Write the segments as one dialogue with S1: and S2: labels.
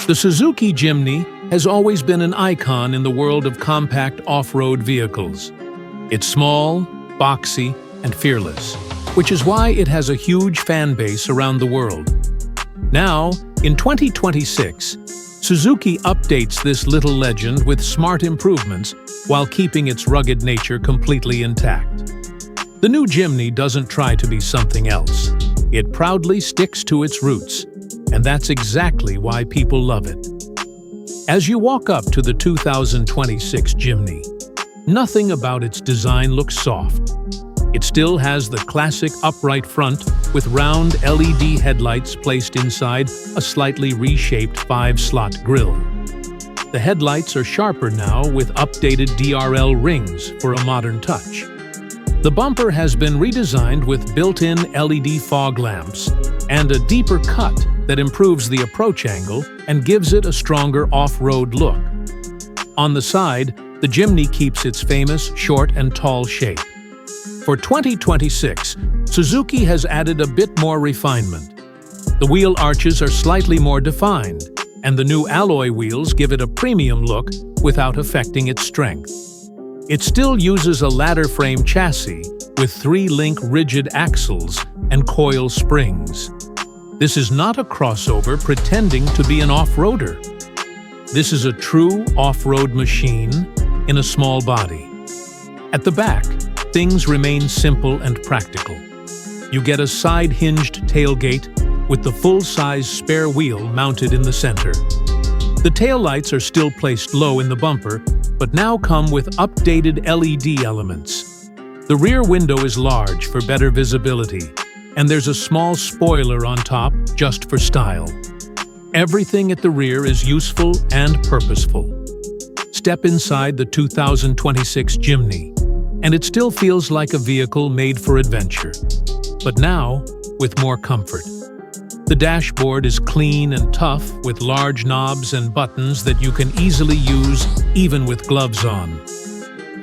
S1: The Suzuki Jimny has always been an icon in the world of compact off-road vehicles. It's small, boxy, and fearless, which is why it has a huge fan base around the world. Now, in 2026, Suzuki updates this little legend with smart improvements while keeping its rugged nature completely intact. The new Jimny doesn't try to be something else. It proudly sticks to its roots, and that's exactly why people love it. As you walk up to the 2026 Jimny, nothing about its design looks soft. It still has the classic upright front with round LED headlights placed inside a slightly reshaped 5-slot grille. The headlights are sharper now with updated DRL rings for a modern touch. The bumper has been redesigned with built-in LED fog lamps and a deeper cut that improves the approach angle and gives it a stronger off-road look. On the side, the Jimny keeps its famous short and tall shape. For 2026, Suzuki has added a bit more refinement. The wheel arches are slightly more defined, and the new alloy wheels give it a premium look without affecting its strength. It still uses a ladder frame chassis with 3-link rigid axles and coil springs. This is not a crossover pretending to be an off-roader. This is a true off-road machine in a small body. At the back, things remain simple and practical. You get a side-hinged tailgate with the full-size spare wheel mounted in the center. The taillights are still placed low in the bumper, but now come with updated LED elements. The rear window is large for better visibility, and there's a small spoiler on top just for style. Everything at the rear is useful and purposeful. Step inside the 2026 Jimny, and it still feels like a vehicle made for adventure, but now with more comfort. The dashboard is clean and tough with large knobs and buttons that you can easily use even with gloves on.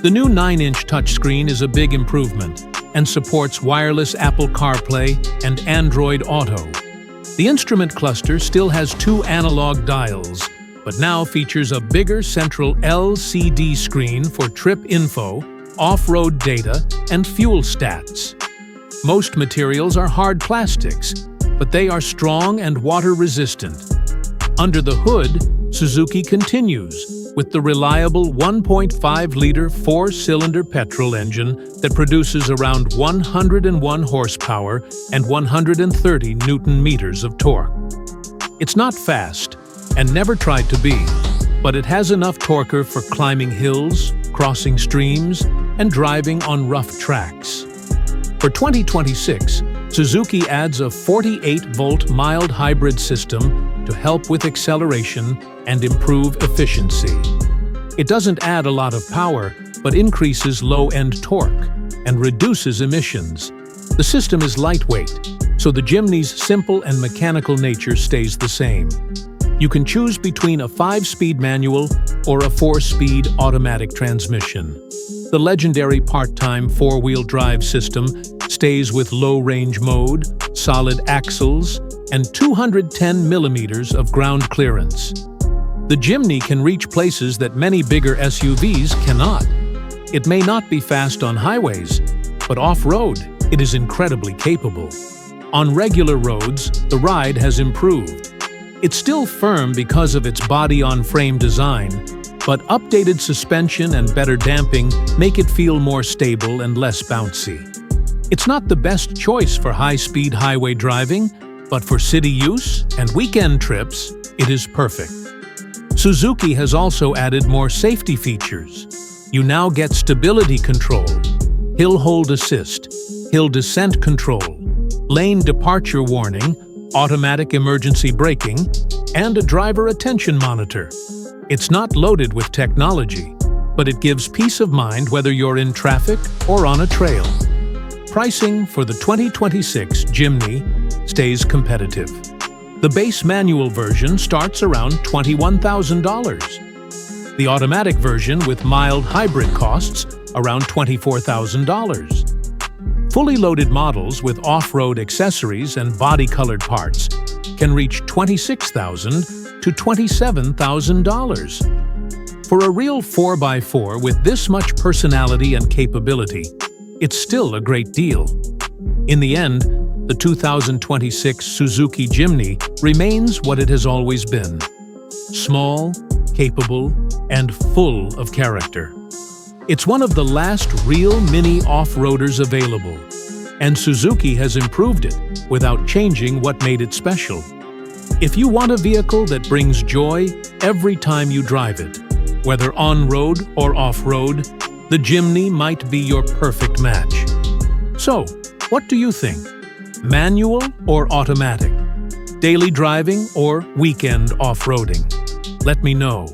S1: The new 9-inch touchscreen is a big improvement and supports wireless Apple CarPlay and Android Auto. The instrument cluster still has 2 analog dials, but now features a bigger central LCD screen for trip info, off-road data, and fuel stats. Most materials are hard plastics, but they are strong and water-resistant. Under the hood, Suzuki continues with the reliable 1.5-liter 4-cylinder petrol engine that produces around 101 horsepower and 130 Newton-meters of torque. It's not fast, and never tried to be, but it has enough torque for climbing hills, crossing streams, and driving on rough tracks. For 2026, Suzuki adds a 48-volt mild hybrid system to help with acceleration and improve efficiency. It doesn't add a lot of power, but increases low-end torque and reduces emissions. The system is lightweight, so the Jimny's simple and mechanical nature stays the same. You can choose between a 5-speed manual or a 4-speed automatic transmission. The legendary part-time 4-wheel drive system stays with low-range mode, solid axles, and 210 millimeters of ground clearance. The Jimny can reach places that many bigger SUVs cannot. It may not be fast on highways, but off-road, it is incredibly capable. On regular roads, the ride has improved. It's still firm because of its body-on-frame design, but updated suspension and better damping make it feel more stable and less bouncy. It's not the best choice for high-speed highway driving, but for city use and weekend trips, it is perfect. Suzuki has also added more safety features. You now get stability control, hill hold assist, hill descent control, lane departure warning, automatic emergency braking, and a driver attention monitor. It's not loaded with technology, but it gives peace of mind whether you're in traffic or on a trail. Pricing for the 2026 Jimny stays competitive. The base manual version starts around $21,000. The automatic version with mild hybrid costs around $24,000. Fully loaded models with off-road accessories and body-colored parts can reach $26,000 to $27,000. For a real 4x4 with this much personality and capability, it's still a great deal. In the end, the 2026 Suzuki Jimny remains what it has always been: small, capable, and full of character. It's one of the last real mini off-roaders available, and Suzuki has improved it without changing what made it special. If you want a vehicle that brings joy every time you drive it, whether on-road or off-road, the Jimny might be your perfect match. So, what do you think? Manual or automatic? Daily driving or weekend off-roading? Let me know.